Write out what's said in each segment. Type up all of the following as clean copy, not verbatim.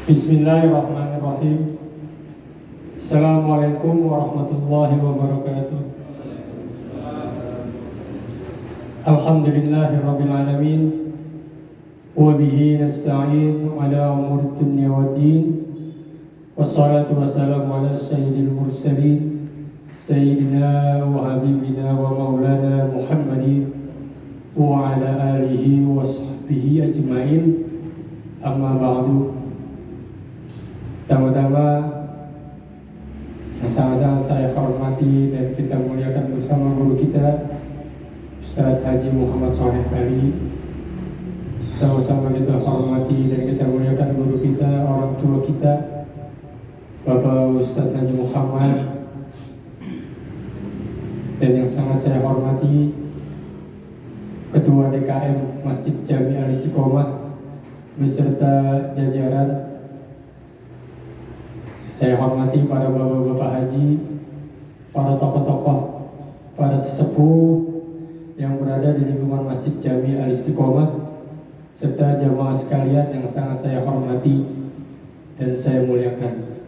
Bismillahirrahmanirrahim. Assalamualaikum warahmatullahi wabarakatuh. Alhamdulillahirabbil alamin. Wa bihi nasta'in ala umuri dunya waddin. Wassalatu wassalamu ala sayyidil mursalin sayyidina wa habibina wa maulana Muhammadin wa ala alihi wa sahbihi ajma'in. Amma ba'du. Pertama-tama yang sangat-sangat saya hormati dan kita muliakan bersama guru kita Ustaz Haji Muhammad Shaleh Ali. Sama-sama kita hormati dan kita muliakan guru kita, orang tua kita Bapak Ustaz Haji Muhammad. Dan yang sangat saya hormati Ketua DKM Masjid Jami Al-Istiqomah beserta jajaran. Saya hormati para bapak-bapak haji, para tokoh-tokoh, para sesepuh yang berada di lingkungan Masjid Jami Al-Istiqomah, serta jamaah sekalian yang sangat saya hormati dan saya muliakan.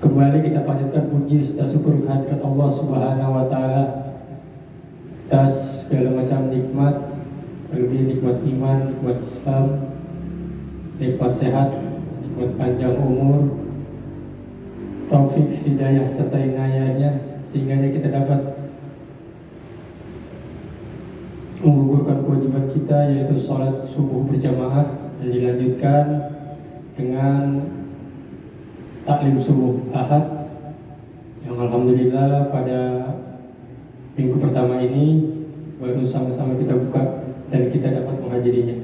Kembali kita panjatkan puji serta syukur kehadirat Allah Subhanahu wa Ta'ala atas segala macam nikmat, terlebih nikmat iman, nikmat Islam, nikmat sehat, nikmat panjang umur, taufik, hidayah serta inayahnya, sehingga kita dapat menggugurkan kewajiban kita, yaitu sholat subuh berjamaah, dan dilanjutkan dengan taklim subuh ahad yang alhamdulillah pada minggu pertama ini baru sama-sama kita buka dan kita dapat menghadirinya.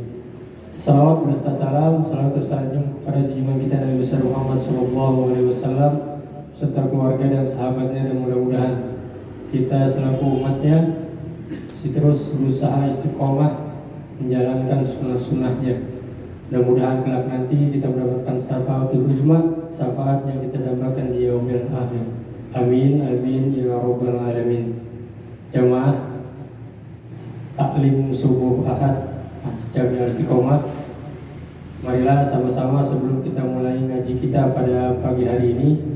Salawat beserta salam, salawat tersanjung kepada junjungan kita Nabi besar Muhammad SAW serta keluarga dan sahabatnya, dan mudah-mudahan kita selaku umatnya terus berusaha istiqomah menjalankan sunnah-sunnahnya. Mudah-mudahan kelak nanti kita mendapatkan syafaatul uzma, syafaat yang kita dapatkan di yaumil akhir. Amin amin ya rabbal alamin. Jamaah taklim subuh ahad Masjid Jami Al-Istiqomah, marilah sama-sama sebelum kita mulai ngaji kita pada pagi hari ini,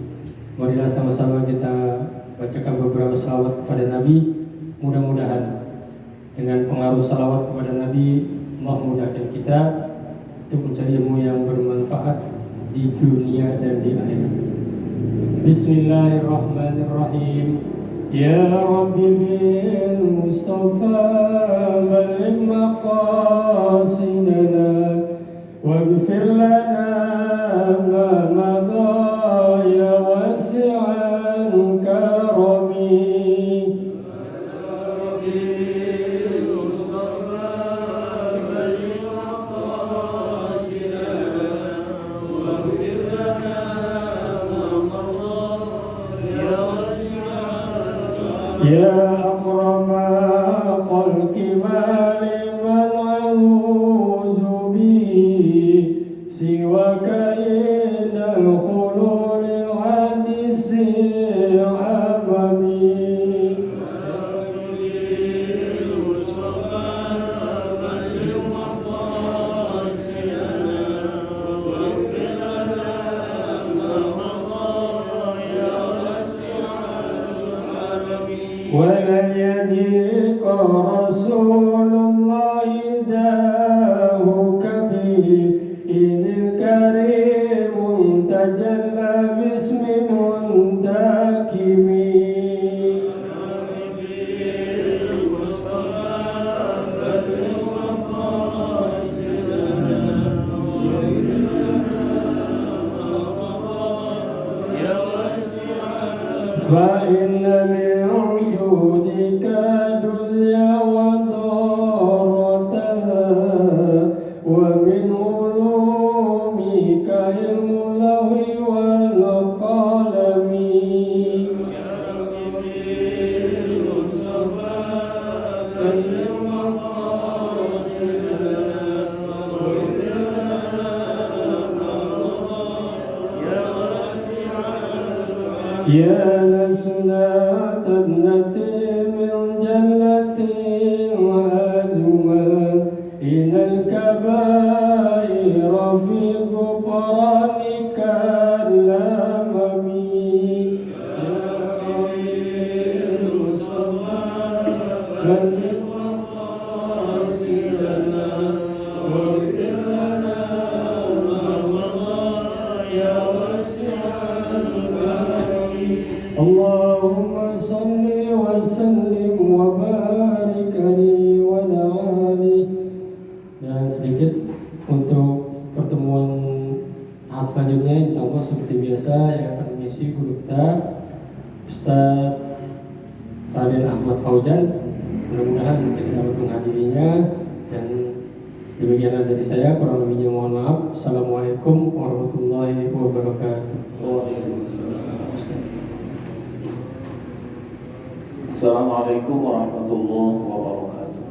marilah sama-sama kita bacakan beberapa salawat kepada Nabi. Mudah-mudahan dengan pengaruh salawat kepada Nabi, Allah mudahkan kita untuk mencari ilmu yang bermanfaat di dunia dan di akhirat. Bismillahirrahmanirrahim. Ya Rabbi bil Mustafa baligh maqasidana waghfir lana ma madha ya wasi'an karami. Ya akrama khalqi maliman a'udhu bihi siwaka indal khululil hadisi amami. وَلَنْ يَدِيكَ رَسُولُ اللَّهِ دَاهُكَ بِهِ إِذِ الْكَرِيمُ تَجَلَّى بِاسْمِ مُنْتَكِمِ. فَإِنَّ جودك دنيا وضارتها ومن علومك علم اللوح والقلم. يا ربي بالمصطفى بلغ مقاصدنا واغفر لنا ما مضى يا واسع الرحمة. يا نفسنا تبنتي من جنة وأجمل إلى الكبائر في قبى غفرانك اللاممي يا ربي المصطفى بلغ مقاصدنا واغفر لنا ما مضى يا واسع الكرم اللهم صل وسلم وبارك عليه وعلى آله. Dan sedikit untuk pertemuan selanjutnya, insya Allah seperti biasa yang akan mengisi guru kita Ustaz Raden Ahmad Fauzan. Mudah-mudahan kita dapat menghadirinya, dan demikian dari saya, kurang lebihnya mohon maaf. Assalamualaikum warahmatullahi wabarakatuh. Assalamualaikum warahmatullahi wabarakatuh.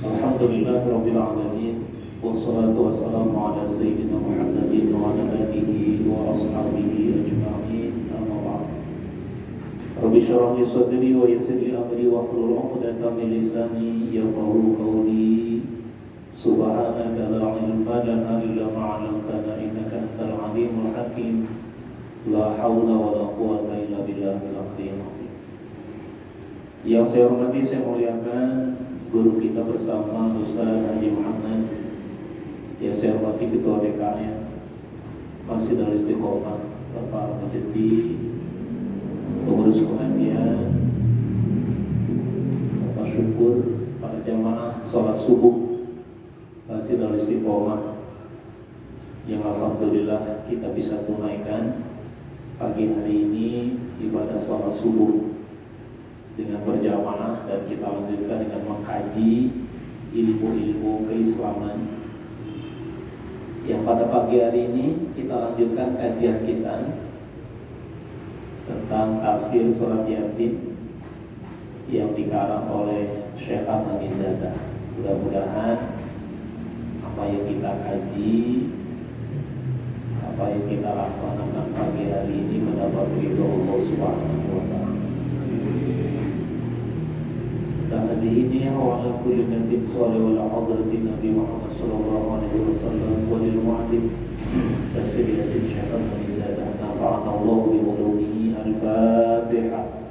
Alhamdulillah rabbil alamin, wassalatu wassalamu ala sayyidina Muhammadin wa ala alihi wa ashabihi ajma'in. Amma ba'd. Rabbi shrah li sadri wa yassir li amri wa hlul 'uqdatam min lisani yafqahu qawli. Subhanaka la ilma lana illa ma 'allamtana innaka antal alimul hakim. La haula wa la quwwata illa billahil aliyyil azim. Yang saya hormati, saya muliakan guru kita bersama Ustaz Haji Muhammad. Yang saya hormati Ketua DKM Masjid Al-Istiqomah, Bapak Mujadi, pengurus pengajian, Bapak syukur para jamaah sholat subuh Masjid Al-Istiqomah yang alhamdulillah kita bisa tunaikan pagi hari ini ibadah sholat subuh dengan berjamaah, dan kita lanjutkan dengan mengkaji ilmu-ilmu keislaman. Yang pada pagi hari ini kita lanjutkan kajian kita tentang tafsir surat Yasin yang dikarang oleh Syekh Ahmad Izzadah. Mudah-mudahan apa yang kita kaji, apa yang kita laksanakan pagi hari ini mendapat ridho Allah Subhanahu wa taala. Dan hari ini wa ala kulli nabiy sallallahu alaihi hadratin Nabi Muhammad sallallahu alaihi wasallam wa lil mu'addib tafsir Yasin Syekh Al-Izzadah nafa'ana Allah bi ulumihi. Al-Fatihah.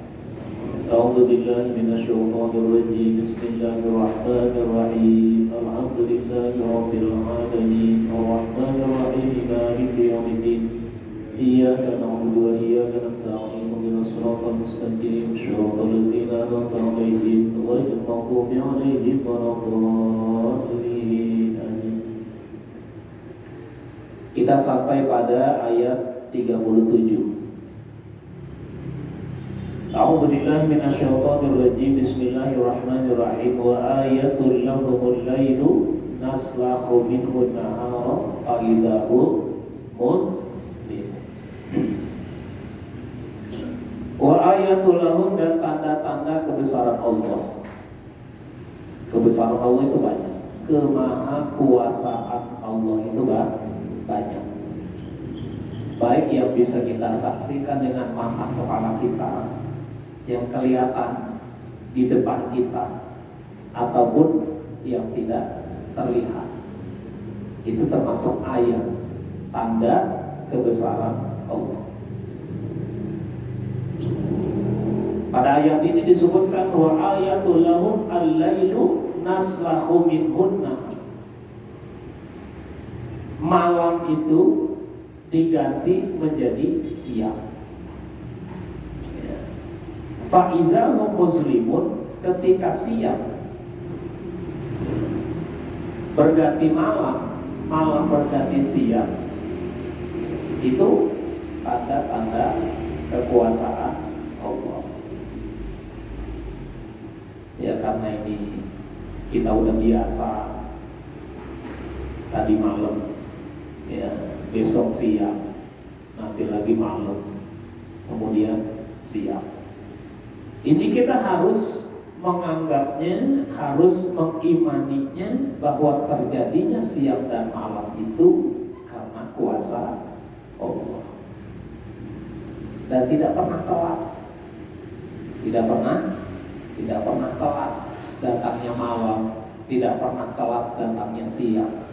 A'udzu billahi minasy syaithanir rajim. Bismillahir rahmanir rahim. Alhamdulillahi rabbil alamin. Arrahmanir rahim. Maliki yaumiddin. Iyyaka na'budu wa iyyaka nasta'in. Ihdinas siratal mustaqim. Shiratal ladzina an'amta 'alaihim ghairil maghdubi 'alaihim waladdallin. Amin. Kita sampai pada ayat 37. A'udzu billahi minasyaitonir rajim. Bismillahirrahmanirrahim. Wa ayatul lahumul lailu naslahu minhu an-nahara fa idahum muzlim. Wa ayatul lahum, dan tanda-tanda kebesaran Allah. Kebesaran Allah itu banyak. Kemahakuasaan Allah itu banyak. Baik yang bisa kita saksikan dengan mata kepala kita, yang kelihatan di depan kita, ataupun yang tidak terlihat. Itu termasuk ayat, tanda kebesaran Allah. Pada ayat ini disebutkan wa ayatul lahum al-lailu naslahu minhunna. Malam itu diganti menjadi siang. Fa'izahum muslimun, ketika siang berganti malam, malam berganti siang, itu tanda-tanda kekuasaan Allah. Ya, karena ini kita udah biasa, tadi malam, ya, besok siang, nanti lagi malam, kemudian siang. Ini kita harus menganggapnya, harus mengimaninya bahwa terjadinya siang dan malam itu karena kuasa Allah. Dan tidak pernah telat. Tidak pernah telat datangnya malam, tidak pernah telat datangnya siang.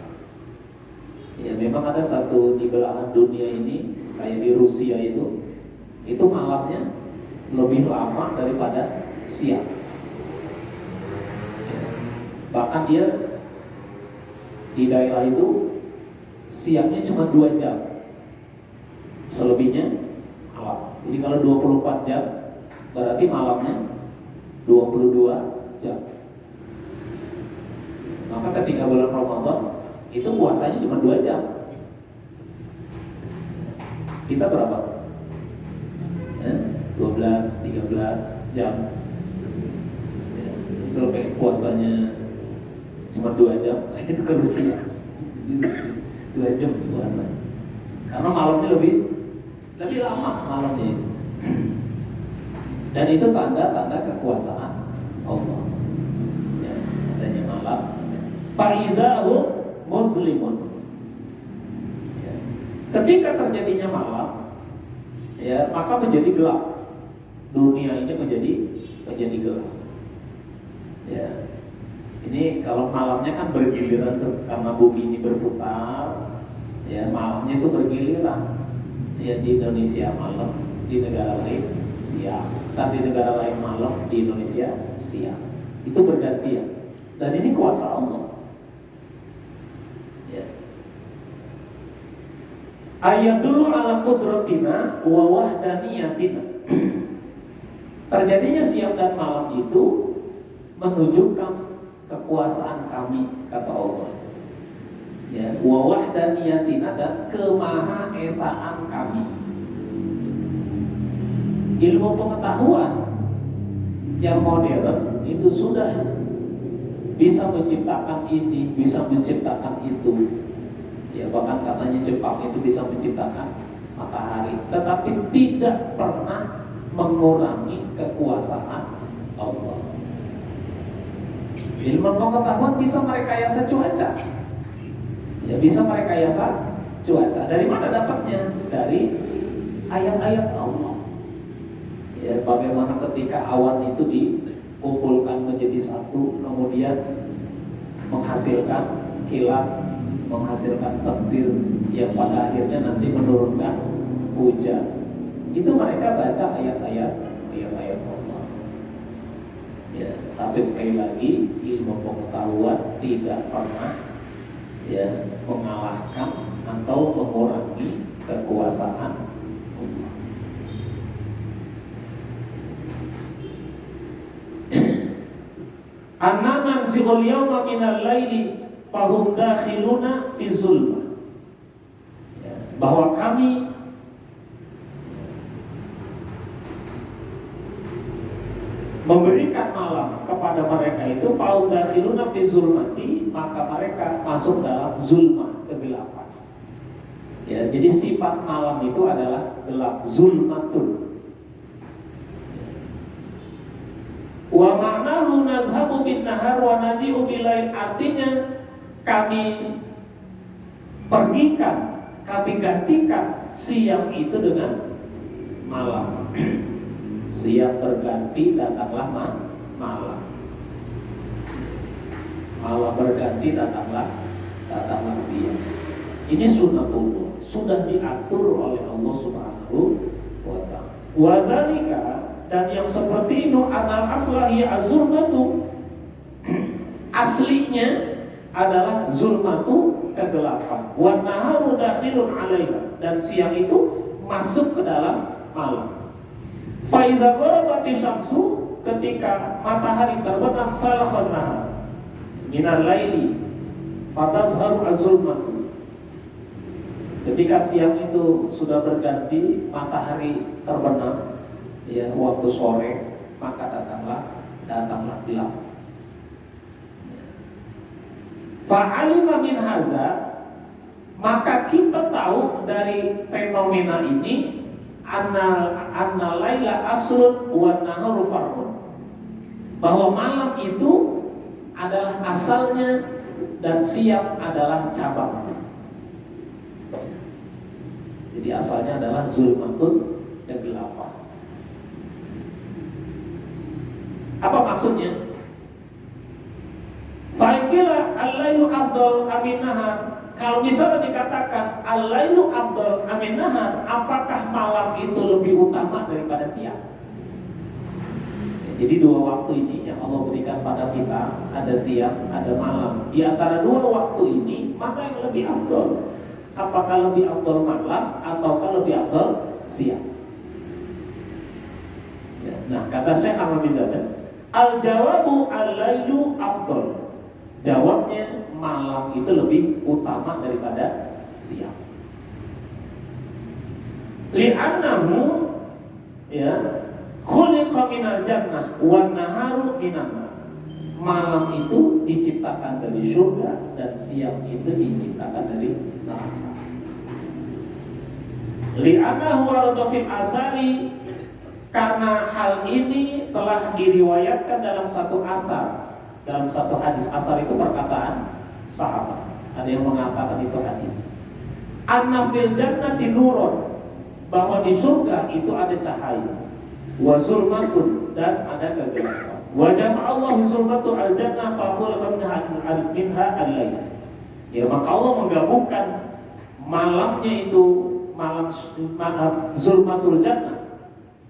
Ya memang ada satu di belahan dunia ini, kayak di Rusia itu malamnya lebih lama daripada siang. Ya. Bahkan dia di daerah itu siangnya cuma 2 jam, selebihnya malam. Jadi kalau 24 jam berarti malamnya 22 jam. Maka ketika bulan Ramadan itu puasanya cuma 2 jam. Kita berapa? 12, 13 jam. Ya, kalau kayak puasanya cuma 2 jam, itu ke Rusia. 2 jam puasa. Karena malamnya lebih lama malamnya. Dan itu tanda-tanda kekuasaan Allah. Ya, adanya malam. Faizahu muslimun. Ya. Ketika terjadinya malam, ya maka menjadi gelap. Dunia ini menjadi gelap. Ya. Ini kalau malamnya kan bergiliran tuh, karena bumi ini berputar. Ya malamnya itu bergiliran. Ya di Indonesia malam, di negara lain siang. Dan di negara lain malam, di Indonesia siang. Itu bergantian. Dan ini kuasa Allah. Ya. Ayat dulu ala qudratina wa wahdaniyatina. Terjadinya siang dan malam itu menunjukkan kekuasaan kami, kata Allah. Ya, wa wahdaniyatina, dan kemahaesaan kami. Ilmu pengetahuan yang modern itu sudah bisa menciptakan ini, bisa menciptakan itu. Ya, bahkan katanya Jepang itu bisa menciptakan matahari, tetapi tidak pernah mengurangi kekuasaan Allah. Ilmu pengetahuan bisa merekayasa cuaca. Ya, bisa merekayasa cuaca. Dari mana dapatnya? Dari ayat-ayat Allah. Ya, bagaimana ketika awan itu dikumpulkan menjadi satu, kemudian menghasilkan kilat, menghasilkan petir yang pada akhirnya nanti menurunkan hujan. Itu mereka baca ayat-ayat Allah. Ya, tapi sekali lagi ilmu pengetahuan tidak pernah ya mengalahkan atau mengurangi kekuasaan Allah. Annanan si'ul yawma minal laili fahum dakhiluna fi zulma. Ya, bahwa kami memberikan malam kepada mereka itu fahum dakhiluna fi zulmati, maka mereka masuk dalam zulma, kegelapan. Ya, jadi sifat malam itu adalah gelap, zulmatun. Wa ma'nahu nazhabu bin nahar wa naji'u bilail, artinya kami pergikan, kami gantikan siang itu dengan malam. Siang berganti, datanglah malam. Malam berganti, datanglah siang. Ini sunnatullah, sudah diatur oleh Allah Subhanahu wa ta'ala. Wa dzalika, dan yang seperti itu anal aslahi az-zulmatu, aslinya adalah zulmatu, kegelapan. Wa naharu dakhilun 'alaiha, dan siang itu masuk ke dalam malam. Fa idza gharabati syamsu, ketika matahari terbenam, salahun nahar minal laili fatazharu az-zulmatu. Ketika siang itu sudah berganti, matahari terbenam, ya waktu sore, maka datanglah gelap. Fa'alima min haza, maka kita tahu dari fenomena ini anna laila aslun wa naharu farqun, bahwa malam itu adalah asalnya dan siang adalah cabang. Jadi asalnya adalah zulmatun, kegelapan. Apa maksudnya? Fa'ikila al-lailu afdal amin nahar, kalau misalnya dikatakan al-lailu afdal amin nahar, apakah malam itu lebih utama daripada siang? Jadi dua waktu ini yang Allah berikan pada kita, ada siang, ada malam. Di antara dua waktu ini, maka yang lebih afdal? Apakah lebih afdal malam ataukah lebih afdal siang? Ya, nah, kata Syekh Ahmad Mizan, al-jawabu al-lailu afdal. Jawabnya, malam itu lebih utama daripada siang. Li'annahu ya khuliqa minal jannah wan naharu minan nar. Malam itu diciptakan dari surga dan siang itu diciptakan dari neraka. Li'annahu warada fil asari, karena hal ini telah diriwayatkan dalam satu asar, dalam satu hadis. Asar itu perkataan sahabat. Ada yang mengatakan itu hadis. Anna fil jannati nurun, bahwa di surga itu ada cahaya. Wa zulmatun, dan ada kegelapan. Wa jama'allahu zulmatul al-jannah fa khalaqa minha al-lail. Ya, maka Allah menggabungkan malamnya itu malam zulmatul jannah,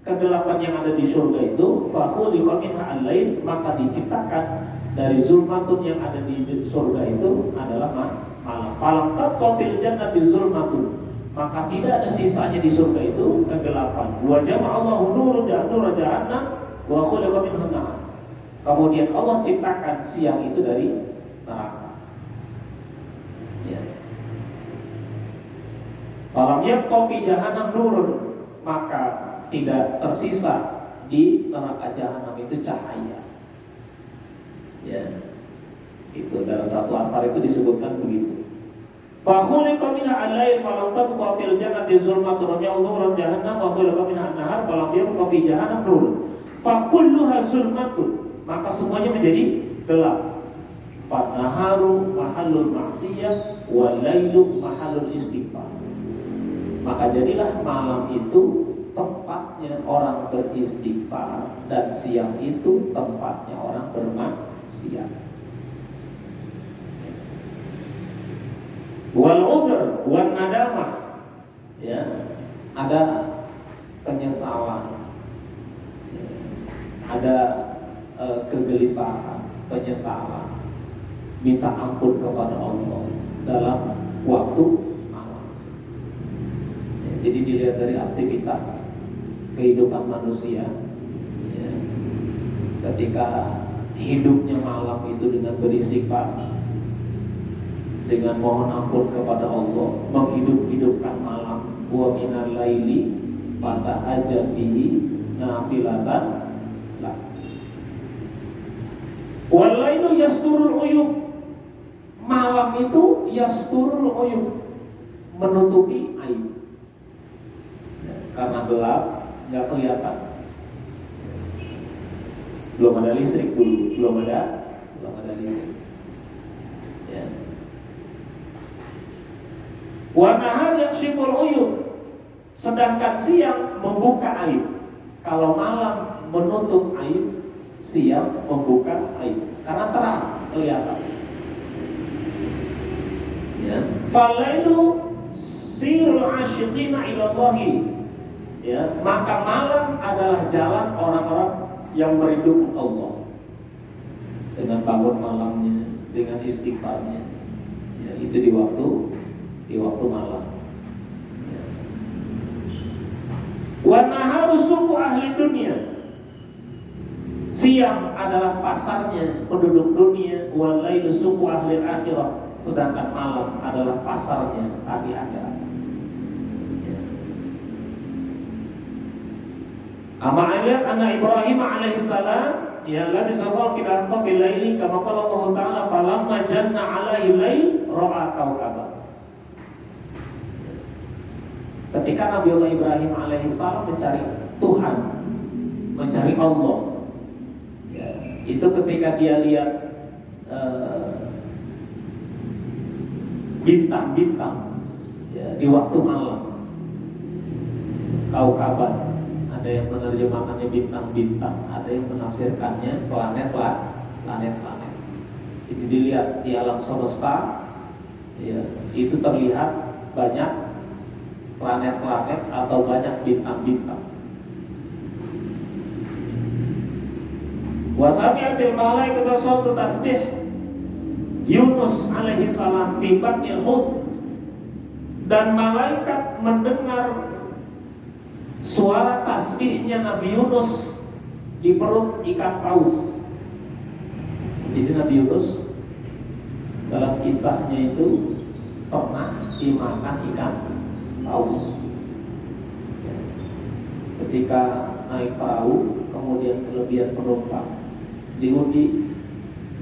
kegelapan yang ada di surga itu, fa khalaqa minha al-lail, maka diciptakan dari zulmatun yang ada di surga itu adalah malam. Falam tabqa fil jannati zulmatun, maka tidak ada sisanya di surga itu kegelapan. Wa jama'allahu nura jahannam wa khalaqa minha an-nar. Kemudian Allah ciptakan siang itu dari neraka. Ya. Falam yabqa fi jahannam nurun, maka tidak tersisa di neraka jahanam itu cahaya. Ya. Itu dalam satu asar itu disebutkan begitu. Fa khuliqa minha al-lail falam tabqa fil jannati zulmatun wa nuran jahannam wa khuliqa minha an-nahar falam yabqa fi jahannam nur. Fa kulluha zulmatun, maka semuanya menjadi gelap. Fa naharu mahallul ma'siyah wal lailu mahallul istighfar. Maka jadilah malam itu tempatnya orang beristighfar dan siang itu tempatnya orang bermaksiat. Wal udhr wan nadamah, ya, ada penyesalan, ada kegelisahan, penyesalan, minta ampun kepada Allah dalam waktu malam. Ya, jadi dilihat dari aktivitas kehidupan manusia, ya, ketika hidupnya malam itu dengan beristighfar, dengan mohon ampun kepada Allah, menghidup-hidupkan malam. Wa minal laili fatahajjat bihi nafilatan lah. Wal lailu yasturul uyub, malam itu yasturul uyub, menutupi aib. Karena gelap, nggak kelihatan. Belum ada listrik dulu, belum ada listrik. Ya. Wa nahar yakshiful uyub, sedangkan siang membuka aib. Kalau malam menutup aib, siang membuka aib karena terang kelihatan. Ya. Falailu sirul asyiqina ila Allahi. Ya, maka malam adalah jalan orang-orang yang merindukan Allah. Dengan bangun malamnya, dengan istighfarnya. Ya, itu di waktu malam. Ya. Wa naharu suku ahli dunia, siang adalah pasarnya penduduk dunia. Wa lailu suku ahli akhirah, sedangkan malam adalah pasarnya ahli akhirat. Ya. Ama ayat anna Ibrahim alaihissalam, ya la bisafar kita fil laili kama qala Allah taala falamma janna alaihi lail ra'a kawkaban. Ketika Nabi Allah Ibrahim alaihissalam mencari Tuhan, mencari Allah, ya, itu ketika dia lihat bintang-bintang, ya, di waktu malam, kaukaban, ada yang menerjemahkannya bintang-bintang, ada yang menafsirkannya planet-planet. Jadi dilihat di alam semesta, ya, itu terlihat banyak planet-planet atau banyak bintang-bintang. Wasami'atil malaikatu sawta tasbih Yunus alaihi salam fi batnil hut, dan malaikat mendengar suara tasbihnya Nabi Yunus di perut ikan paus. Jadi Nabi Yunus dalam kisahnya itu pernah dimakan ikan paus. Ketika naik perahu, kemudian kelebihan penumpang, diundi,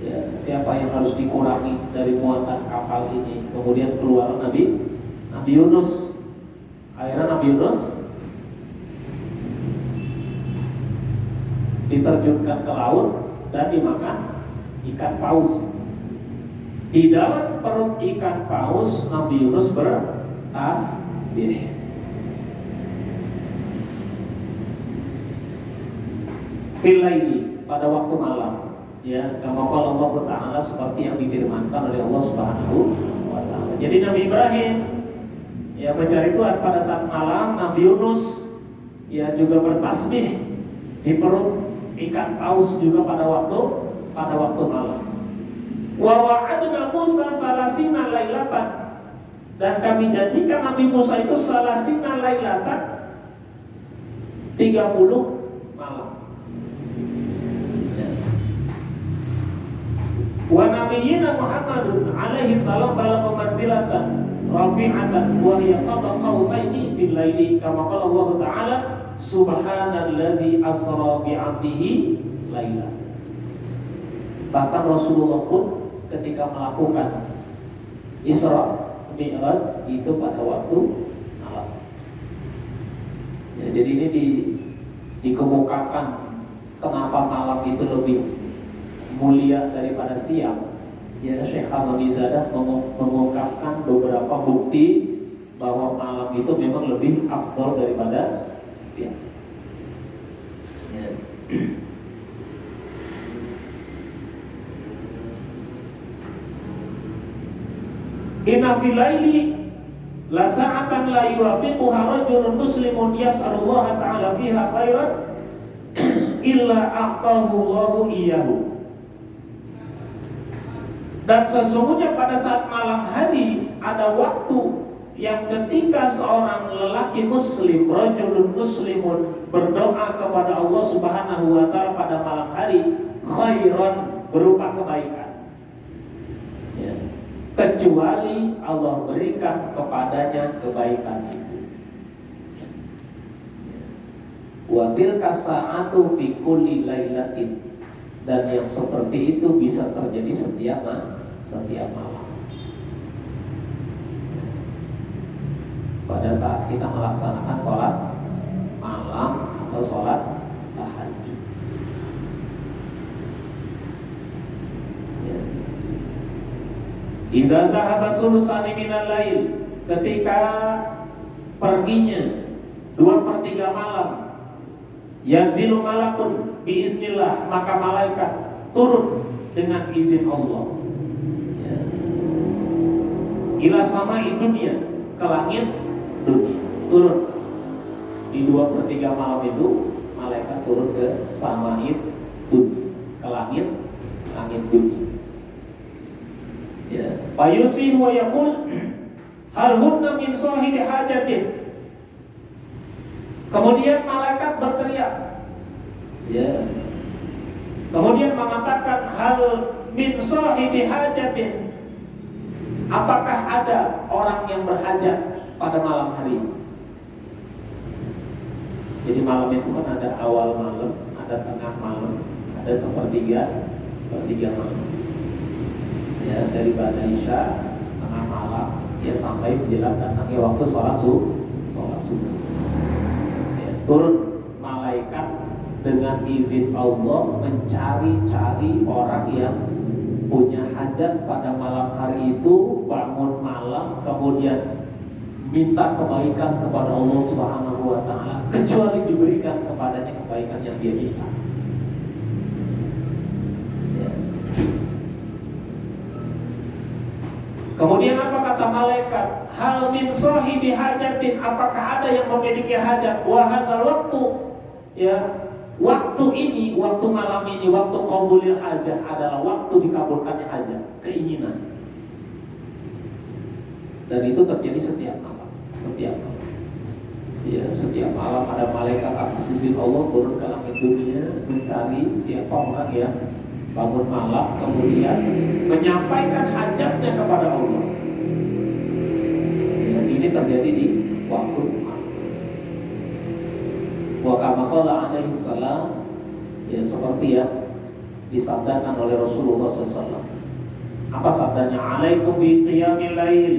ya, siapa yang harus dikurangi dari muatan kapal ini. Kemudian keluar Nabi Yunus. Akhirnya Nabi Yunus diterjunkan ke laut dan dimakan ikan paus. Di dalam perut ikan paus Nabi Yunus bertasbih. Fil laili, pada waktu malam, ya, kama qala Allah Ta'ala, seperti yang difirmankan oleh Allah Subhanahu wa Ta'ala. Jadi Nabi Ibrahim, ya, mencari Tuhan pada saat malam. Nabi Yunus, ya, juga bertasbih di perut ikan paus juga pada waktu malam. Wa wa'adna Musa salasina lailatan, dan kami janjikan Nabi Musa itu salasina lailatan, 30 malam. Wa nabiyyina Muhammadun alaihi salam balagha manzilatan rafi'atan wa hiya qada qausaini fil laili, kama qala Allah Ta'ala subhanalladzi asra bi 'abdihi laila. Bahkan Rasulullah pun ketika melakukan Isra Mi'raj itu pada waktu malam. Ya, jadi ini dikemukakan kenapa malam itu lebih mulia daripada siang. Ya, Syekh Hamamizadah mengungkapkan beberapa bukti bahwa malam itu memang lebih afdal daripada siang. Ya. Inna fil laili la sa'atan la yuwafiquha rajulun muslimun yas'alullaha ta'ala fiha khairan illa a'tahu Allahu iyyahu. Dan sesungguhnya pada saat malam hari ada waktu yang ketika seorang lelaki muslim, rajulun muslimun, berdoa kepada Allah Subhanahu wa Ta'ala pada malam hari, khairan, berupa kebaikan, ya, kecuali Allah berikan kepadanya kebaikan itu. Wa tilka sa'atu fi kulli lailatin, dan yang seperti itu bisa terjadi setiap malam. Pada saat kita melaksanakan sholat malam atau sholat tahajud. Idza dhahaba sulusani minal lail, ketika perginya 2/3 malam, yanzilu malakun biiznillah, maka malaikat turun dengan izin Allah, ya, ila sama'i dunia, ke langit dunia. Turun di 2/3 malam itu, malaikat turun ke sama'i dunia, ke langit dunia. Ya, fayusih wa yaqul hal hunna min sahibi hajatin. Kemudian malaikat berteriak, ya, kemudian mengatakan hal min sahibi hajatin, apakah ada orang yang berhajat pada malam hari? Jadi malam itu kan ada awal malam, ada tengah malam, ada sepertiga malam. Ya, dari ba'da isya, tengah malam, ya, sampai menjelang datangnya waktu sholat subuh. Ya, turun malaikat dengan izin Allah mencari-cari orang yang punya hajat pada malam hari itu, bangun malam kemudian minta kebaikan kepada Allah Subhanahu wa Ta'ala, kecuali diberikan kepadanya kebaikan yang dia minta. Ya. Kemudian apa kata kata malaikat, hal min sahibi hajatin, apakah ada yang memiliki hajat? Wa hadzal waktu, ya, waktu ini, waktu malam ini, waktu qabulil hajat adalah waktu dikabulkannya hajat, keinginan. Dan itu terjadi setiap malam, setiap malam. Ya, setiap malam ada malaikat atas izin Allah turun ke langit dunia mencari siapa orang yang bangun malam kemudian menyampaikan hajatnya kepada Allah. Dan ini terjadi di waktu malam. Wa kama qala alaihi salam, ya seperti yang disabdakan oleh Rasulullah SAW. Apa sabdanya? Alaikum bi qiyamil lail.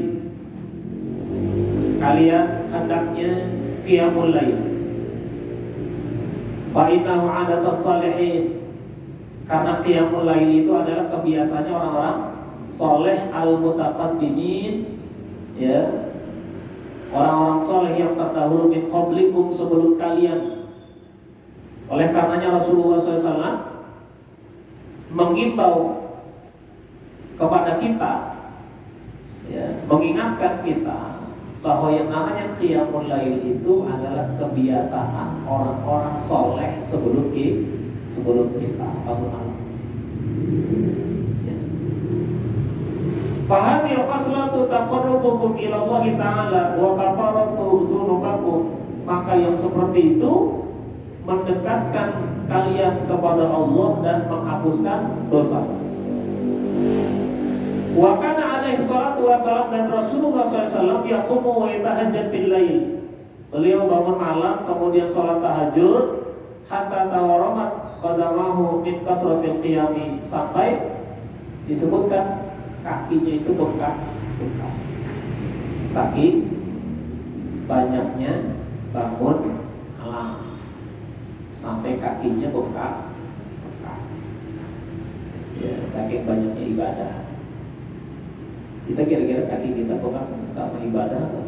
Kalian hendaknya qiyamul lail. Fa innahu 'adatus shalihin. Karena qiyamul lail itu adalah kebiasaannya orang-orang soleh al-mutaqaddimin, ya, orang-orang soleh yang terdahulu min qablikum, sebelum kalian. Oleh karenanya Rasulullah SAW mengimbau kepada kita, ya, mengingatkan kita bahwa yang namanya qiyamul lail itu adalah kebiasaan orang-orang soleh sebelum kita bangun malam. Fahadil khaslatu taqarrubukum ila Allah Ta'ala wa kafaratu dzunubakum. Maka yang seperti itu mendekatkan kalian kepada Allah dan menghapuskan dosa. Wa kana alaihi salatu wassalam, dan Rasulullah SAW yaqumu wa yatahajjad bil lail. Beliau bangun malam kemudian sholat tahajud hatta tawaramat qadamahu min kasratil qiyami, sampai disebutkan kakinya itu bengkak saking banyaknya bangun malam, sampai kakinya bengkak, ya, saking banyaknya ibadah. Kita kira-kira kaki kita bengkak karena ibadah atau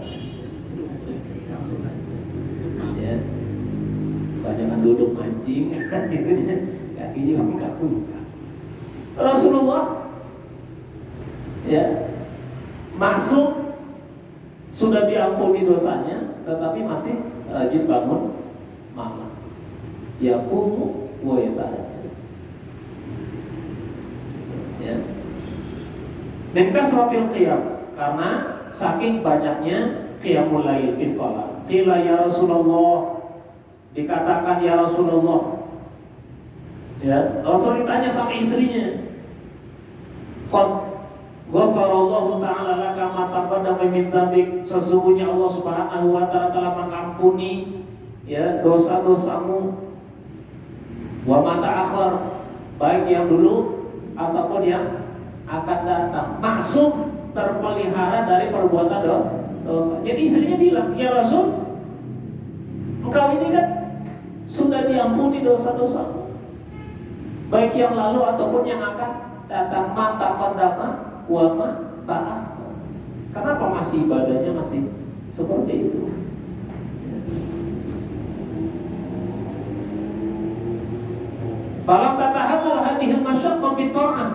ya, banyakan duduk mancing kakinya bengkak. Rasulullah, ya, masuk sudah diampuni dosanya, tetapi masih rajin bangun malam. Yaqumu wa yatahajjad. Ya. Min kasratil qiyam, karena saking banyaknya qiyamul lail fi shalah. Qila ya Rasulullah, dikatakan ya Rasulullah, ya, Rasul ditanya sama istrinya, qad ghafarallahu ta'ala laka ma taqaddama min dzambik, sesungguhnya Allah Subhanahu wa ta'ala telah mengampuni, ya, dosa-dosamu, wa ma ta'akhkhar, baik yang dulu ataupun yang akan datang, maksud terpelihara dari perbuatan dosa. Jadi istrinya bilang, ya Rasul, engkau ini kan sudah diampuni dosa-dosamu, baik yang lalu ataupun yang akan datang. Mata pandama wama ta'ah. Kenapa masih ibadahnya masih seperti itu? Falam tatahammal hadhil masyaqqa bi ta'ah.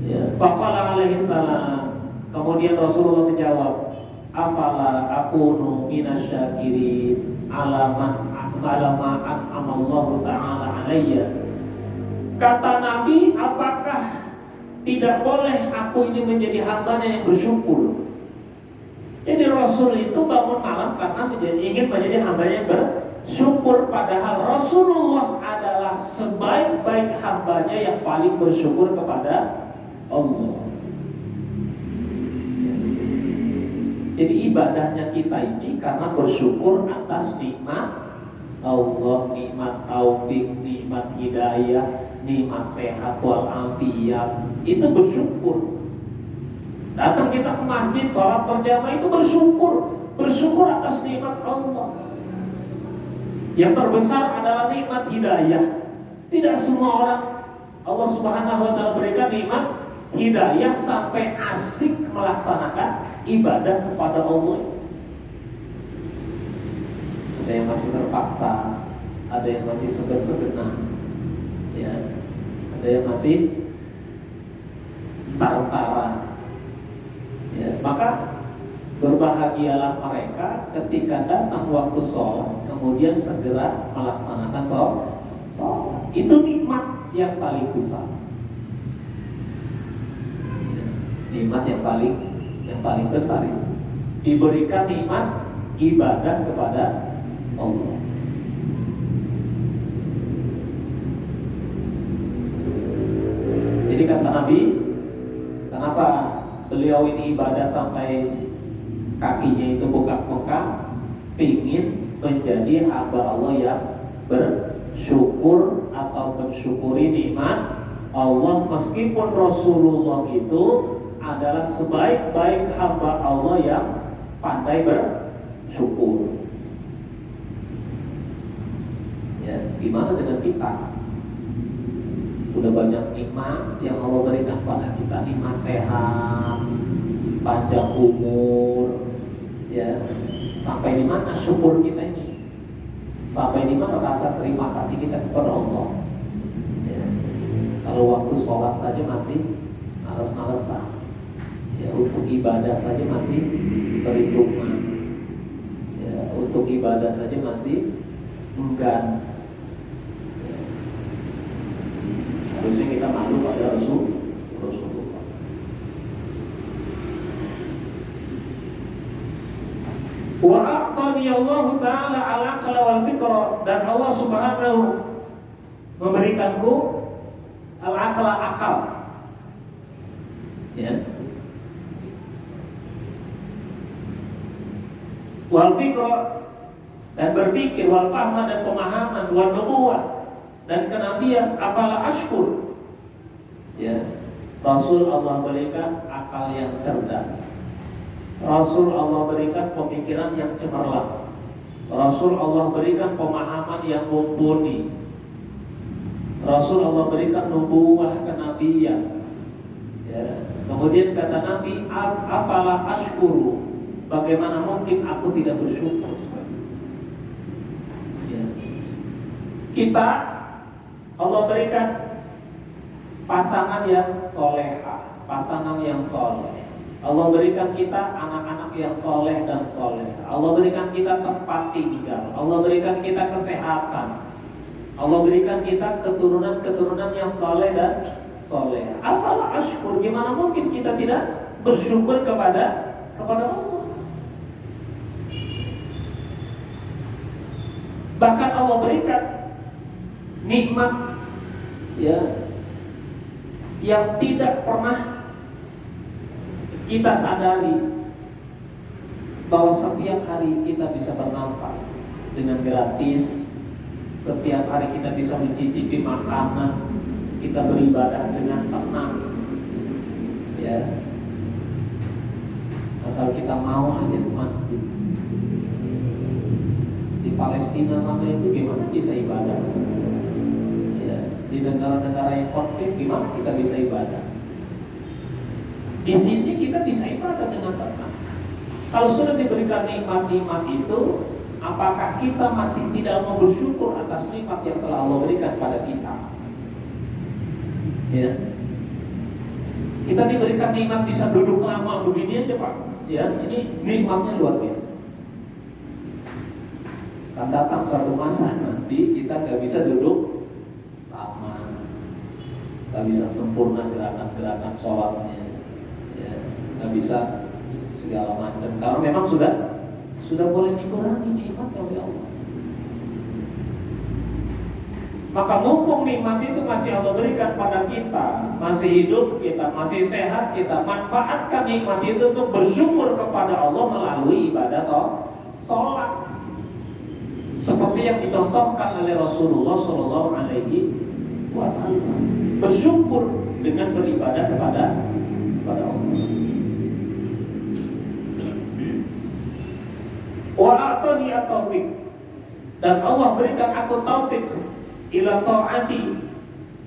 Ya, faqala alaihi salam. Kemudian Rasulullah menjawab, afala akunu minasyakirin alaman alamaan amallahu ta'ala alayya. Kata Nabi, apakah tidak boleh aku ini menjadi hambanya yang bersyukur? Jadi Rasul itu bangun malam karena ingin menjadi hambanya yang bersyukur. Padahal Rasulullah adalah sebaik-baik hambanya yang paling bersyukur kepada Allah. Jadi ibadahnya kita ini karena bersyukur atas nikmat Allah, nikmat taufik, nikmat hidayah, nikmat sehat wal afiyat, itu bersyukur. Datang kita ke masjid, sholat berjamaah, itu bersyukur atas nikmat Allah. Yang terbesar adalah nikmat hidayah. Tidak semua orang Allah Subhanahu wa ta'ala berikan nikmat hidayah sampai asik melaksanakan ibadah kepada Allah. Ada yang masih terpaksa, ada yang masih segan-segan, ya, ada yang masih tara-tara, ya, maka berbahagialah mereka ketika datang waktu sholat, kemudian segera melaksanakan sholat. Itu nikmat yang paling besar. Nikmat yang paling besar itu. Diberikan nikmat ibadah kepada Allah. Jadi kata Nabi, kenapa beliau ini ibadah sampai kakinya itu bengkak-bengkak? Pingin menjadi hamba Allah yang bersyukur atau mensyukuri nikmat Allah, meskipun Rasulullah itu adalah sebaik-baik hamba Allah yang pandai bersyukur. Ya, gimana dengan kita? Sudah banyak nikmat yang Allah berikan pada kita, nikmat sehat, panjang umur, ya. Sampai di mana syukur kita ini? Sampai di mana rasa terima kasih kita kepada Allah? Ya. Kalau waktu sholat saja masih malas-malesan, ya, untuk ibadah saja masih perhitungan, ya, untuk ibadah saja masih enggan. Harusnya kita malu pada Rasulullah. Wa a'tani Allah Ta'ala al-aqla wal fikra, dan Allah Subhanahu memberikanku al-aqla, akal. Ya. Wal fikra, dan berpikir, wal fahma, dan pemahaman, wal nubuwah, dan kenabian. Afala ashkur, ya, Rasul Allah berikan akal yang cerdas, Rasul Allah berikan pemikiran yang cemerlang, Rasul Allah berikan pemahaman yang mumpuni, Rasul Allah berikan nubuwah, kenabian, ya. Kemudian kata Nabi, afala ashkuru, bagaimana mungkin aku tidak bersyukur? Ya. Kita, Allah berikan pasangan yang soleha, pasangan yang soleh. Allah berikan kita anak-anak yang soleh dan soleh. Allah berikan kita tempat tinggal. Allah berikan kita kesehatan. Allah berikan kita keturunan-keturunan yang soleh dan soleh. Apalah ashkur, gimana mungkin kita tidak bersyukur kepada Allah? Bahkan Allah berikan nikmat, ya, yang tidak pernah kita sadari, bahwa setiap hari kita bisa bernafas dengan gratis, setiap hari kita bisa mencicipi makanan, kita beribadah dengan tenang, ya, asal kita mau aja ke masjid. Di Palestina sana itu gimana bisa ibadah? Di negara-negara yang konflik gimana kita bisa ibadah? Di sini kita bisa ibadah dengan tenang. Kalau sudah diberikan nikmat-nikmat itu, apakah kita masih tidak mau bersyukur atas nikmat yang telah Allah berikan pada kita? Ya. Kita diberikan nikmat bisa duduk lama begini aja, Pak. Ya, ini nikmatnya luar biasa. Akan datang suatu masa nanti kita nggak bisa duduk lama, nggak bisa sempurna gerakan-gerakan sholatnya, ya, nggak bisa segala macam. Karena memang sudah boleh dikurangi nikmatnya oleh Allah. Maka mumpung nikmat itu masih Allah berikan pada kita, masih hidup kita, masih sehat kita, manfaatkan nikmat itu untuk bersyukur kepada Allah melalui ibadah sholat. Seperti yang dicontohkan oleh Rasulullah Shallallahu Alaihi Wasallam, bersyukur dengan beribadah kepada Allah. Wa a'tani at-taufik, dan Allah berikan aku taufik ila ta'ati,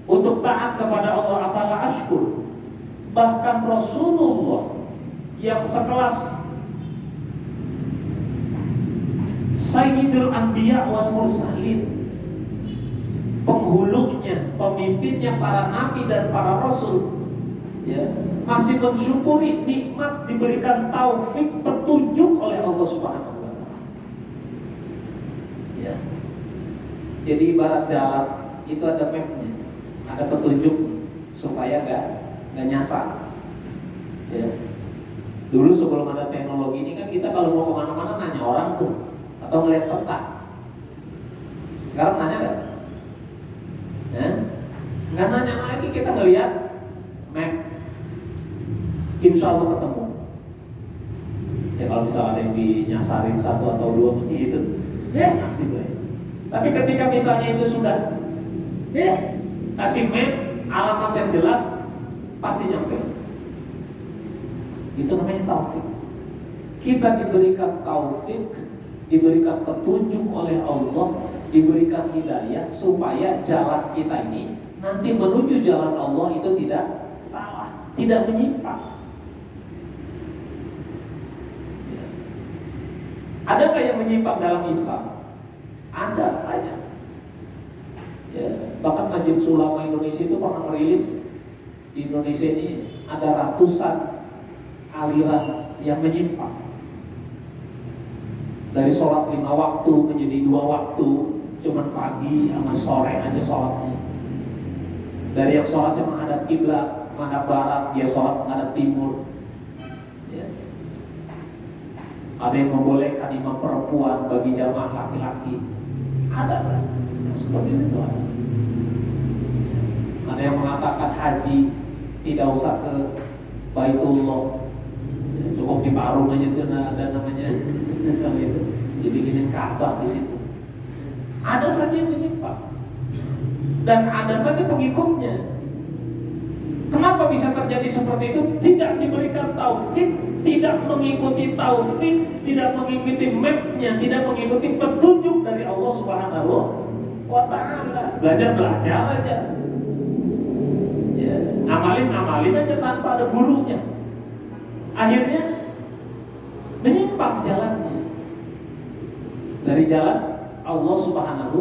untuk taat kepada Allah. Afala ashkur, bahkan Rasulullah yang sekelas Sayyidul Anbiya wal Mursalin, penghulunya, pemimpinnya para nabi dan para rasul, ya, masih mensyukuri nikmat diberikan taufik petunjuk oleh Allah Subhanahu wa taala. Ya. Jadi ibarat jalan itu ada mapnya, ada petunjuk supaya nggak nyasar. Ya. Dulu sebelum ada teknologi ini kan kita kalau mau kemana-mana nanya orang tuh atau ngeliat peta. Sekarang nanya nggak? Ya? Nggak nanya lagi, kita ngeliat map. Insya Allah ketemu. Ya kalau misalnya ada yang dinyasarin satu atau dua gitu, ya nasib lah. Tapi ketika misalnya itu sudah, kasih map, alamat yang jelas, pasti nyampe. Itu namanya taufik. Kita diberikan taufik, diberikan petunjuk oleh Allah, diberikan hidayah supaya jalan kita ini nanti menuju jalan Allah itu tidak salah, tidak menyimpang. Adakah yang menyimpang dalam Islam? Ada, banyak. Ya, bahkan Majelis Ulama Indonesia itu pernah merilis di Indonesia ini ada ratusan aliran yang menyimpang. Dari sholat 5 waktu menjadi 2 waktu, cuman pagi sama sore aja sholatnya. Dari yang sholatnya menghadap kiblat, menghadap barat, dia sholat menghadap timur. Ya. Ada yang membolehkan imam perempuan bagi jamaah laki-laki. Ada kan? Yang seperti itu ada. Ada yang mengatakan haji tidak usah ke Baitullah, cukup di Parung aja tuh ada namanya itu, dibikinin Ka'bah di situ. Ada saja yang menyimpang dan ada saja pengikutnya. Kenapa bisa terjadi seperti itu? Tidak diberikan taufik, tidak mengikuti taufik, tidak mengikuti mapnya, tidak mengikuti petunjuk dari Allah Subhanahu wa taala. Belajar aja. Ya, amalin aja tanpa ada gurunya. Akhirnya menyimpang jalannya dari jalan Allah Subhanahu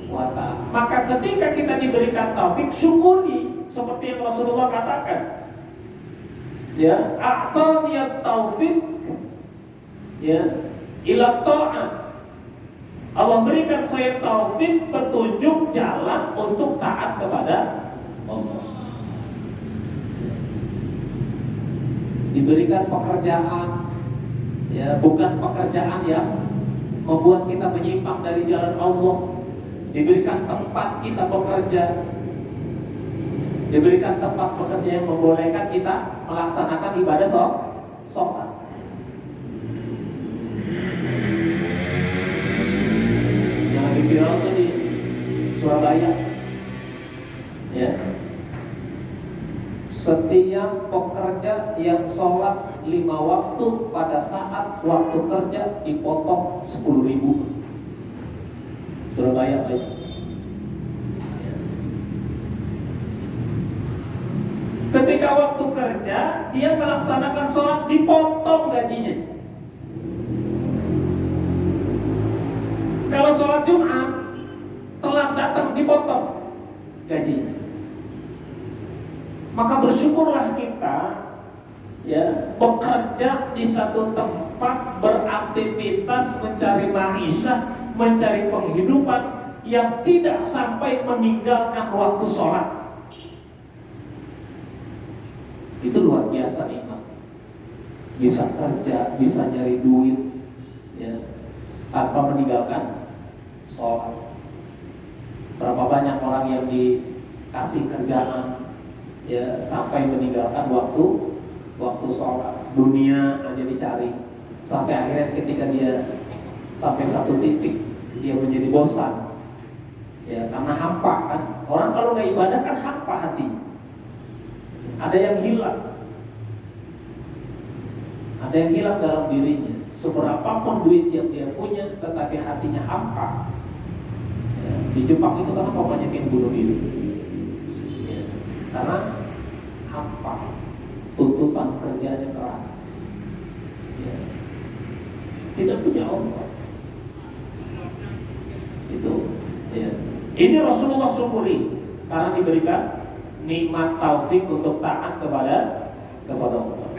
wa ta'ala. Maka ketika kita diberikan taufik, syukuri seperti yang Rasulullah katakan. Ya, a'taniyat taufik ya ila ta'at. Allah berikan saya taufik, petunjuk jalan untuk taat kepada Allah. Diberikan pekerjaan, ya bukan pekerjaan yang membuat kita menyimpang dari jalan Allah. Diberikan tempat kita bekerja, diberikan tempat bekerja yang membolehkan kita melaksanakan ibadah sholat. Yang lagi viral itu di Surabaya, ya. Setiap pekerja yang sholat 5 waktu pada saat waktu kerja dipotong 10.000. Surabaya baik. Ketika waktu kerja dia melaksanakan sholat dipotong gajinya. Kalau sholat Jumat telat datang dipotong gajinya. Maka bersyukurlah kita ya bekerja di satu tempat, beraktivitas mencari maisha, mencari penghidupan yang tidak sampai meninggalkan waktu sholat. Itu luar biasa nikmat. Bisa kerja, bisa nyari duit ya tanpa meninggalkan sholat. Berapa banyak orang yang dikasih kerjaan ya sampai meninggalkan waktu sholat, dunia aja dicari, sampai akhirnya ketika dia sampai satu titik dia menjadi bosan ya karena hampa kan. Orang kalau nggak ibadah kan hampa hati, ada yang hilang dalam dirinya. Seberapapun duit yang dia punya tetapi hatinya hampa ya. Di Jepang itu kenapa banyak yang bunuh diri ya, karena hampa, tuntutan kerjanya keras ya. Tidak punya Allah itu ya. Ini Rasulullah syukuri karena diberikan nikmat taufik untuk taat kepada Allah.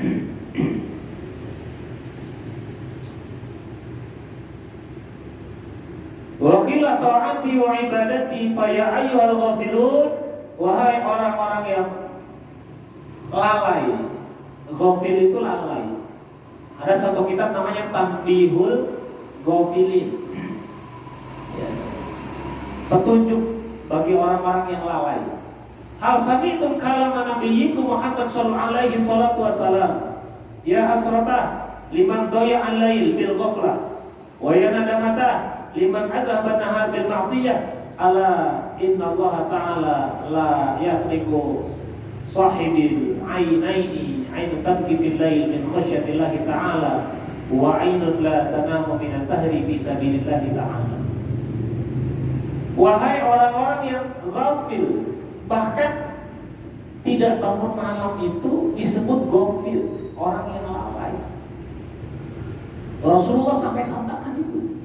Wa qila ta'ati wa ibadati fa ya ayyuhal ghafilun, wahai orang-orang yang lalai. Ghafil itu lalai. Ada satu kitab namanya Tanbihul Ghafilin. Ya. Petunjuk bagi orang-orang yang lalai. Hal sami'tum kalama nabiyyikum Muhammad sallallahu alaihi salatu wasalam. Ya hasratah liman doya'al lail bil ghaflah wa ya nadamatah liman azhaba nahar bil ma'siyah. Ala inna Allah ta'ala la yahliku sahibil ainaini ainu tabki fil lail min khasyatillahi ta'ala wa ainun la tanamu min as-sahri fi sabilillahi ta'ala. Wahai orang-orang yang ghafil, bahkan tidak bangun malam itu disebut ghafil, orang yang lalai. Rasulullah sampai sampaikan itu.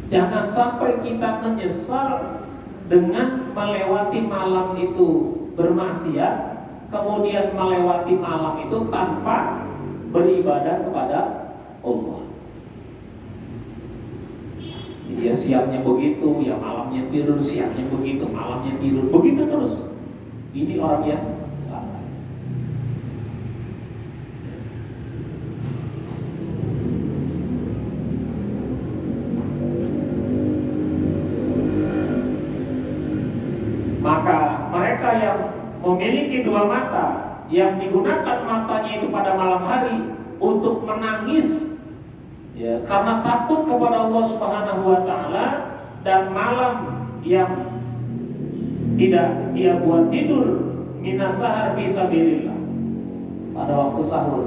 Jangan sampai kita menyesal dengan melewati malam itu bermaksiat, kemudian melewati malam itu tanpa beribadah kepada Allah. Dia siangnya begitu, ya malamnya tidur, siangnya begitu, malamnya tidur, begitu terus. Ini orang yang lalai. Maka mereka yang memiliki dua mata, yang digunakan matanya itu pada malam hari untuk menangis, ya, karena takut kepada Allah Subhanahu wa taala, dan malam yang tidak dia buat tidur minas sahar fi sabilillah. Pada waktu sahur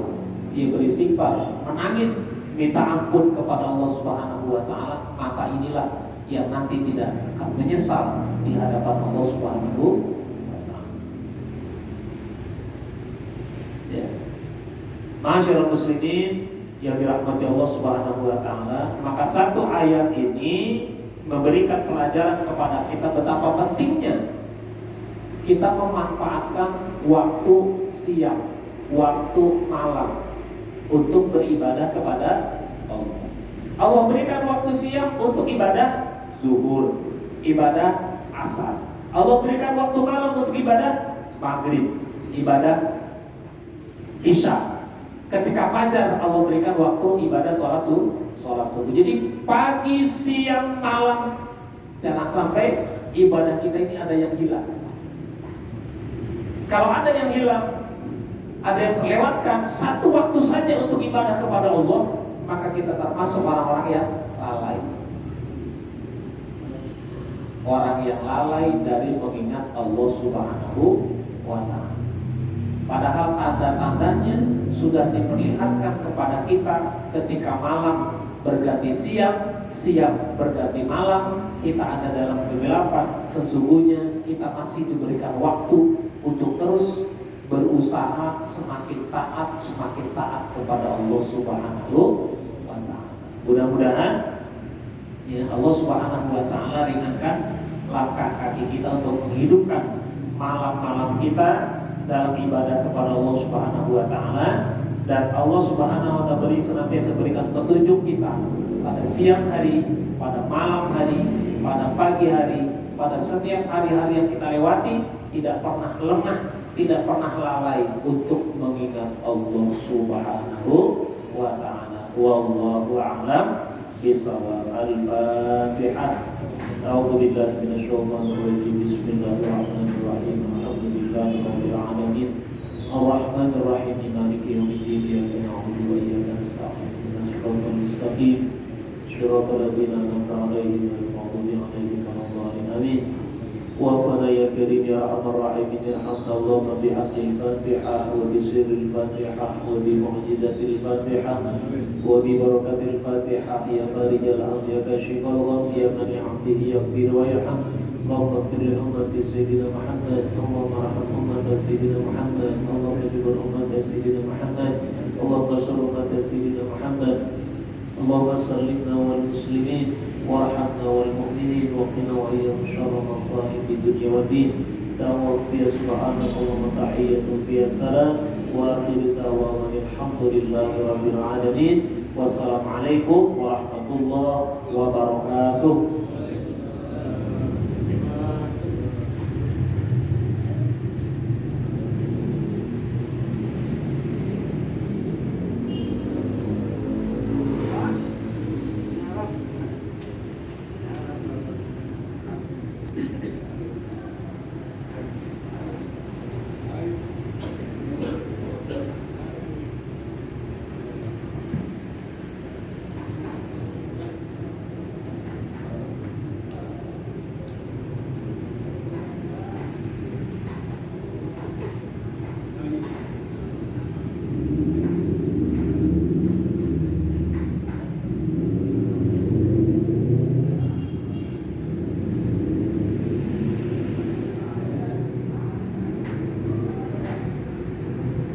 dia beristighfar, menangis, minta ampun kepada Allah Subhanahu wa taala. Maka inilah yang nanti tidak akan menyesal di hadapan Allah Subhanahu wa taala. Ya. Masyaallah muslimin yang dirahmati Allah Subhanahu wa taala, maka satu ayat ini memberikan pelajaran kepada kita betapa pentingnya kita memanfaatkan waktu siang, waktu malam untuk beribadah kepada Allah. Allah berikan waktu siang untuk ibadah zuhur, ibadah asar. Allah berikan waktu malam untuk ibadah maghrib, ibadah isya. Ketika fajar Allah berikan waktu ibadah sholat subuh. Jadi pagi, siang, malam, jangan sampai ibadah kita ini ada yang hilang. Kalau ada yang hilang, ada yang terlewatkan satu waktu saja untuk ibadah kepada Allah, maka kita termasuk orang-orang yang lalai. Orang yang lalai dari mengingat Allah Subhanahu wa ta'ala. Padahal tanda-tandanya sudah diperlihatkan kepada kita ketika malam berganti siang, siang berganti malam, kita ada dalam kegelapan. Sesungguhnya kita masih diberikan waktu untuk terus berusaha semakin taat kepada Allah Subhanahu wa ta'ala. Mudah-mudahan ya, Allah Subhanahu wa ta'ala ringankan langkah kaki kita untuk menghidupkan malam-malam kita dalam ibadah kepada Allah Subhanahu wa ta'ala, dan Allah Subhanahu wa ta'ala senantiasa berikan petunjuk kita pada siang hari, pada malam hari, pada pagi hari, pada setiap hari-hari yang kita lewati, tidak pernah lemah, tidak pernah lalai untuk mengingat Allah Subhanahu wa ta'ala. Wallahu a'lam bishawab. Al-Fatihah. A'udzu billahi minasyaitonir rajim. Bismillahirrahmanirrahim. Alhamdulillahi rabbil alamin. Ar-Rahmanir Rahim. Maliki yaumiddin. Iyyaka na'budu wa iyyaka nasta'in. Ihdinas siratal mustaqim. Shiratal ladzina an'amta 'alaihim ghairil maghdubi 'alaihim waladdallin. Amin. وفضل يا كريم يا ارحم الراحمين ارحمنا اللهم بحق الفاتحه وبسر الفاتحه وبمعجزه الفاتحه وببركه الفاتحه يا فارج الهم يا كاشف الغم يا من عبده يغفر ويرحم. اللهم اغفر لأمة سيدنا محمد، اللهم ارحم أمة سيدنا محمد، اللهم اجبر أمة سيدنا محمد، اللهم انصر أمة سيدنا محمد، اللهم سلمنا والمسلمين وارحمنا والمؤمنين وقنا وإياهم شر مصائب الدنيا والدين. توفي سبحانك اللهم تحية فيها السلام وآخر دعوانا الحمد لله رب العالمين. Wassalamualaikum warahmatullahi wabarakatuh.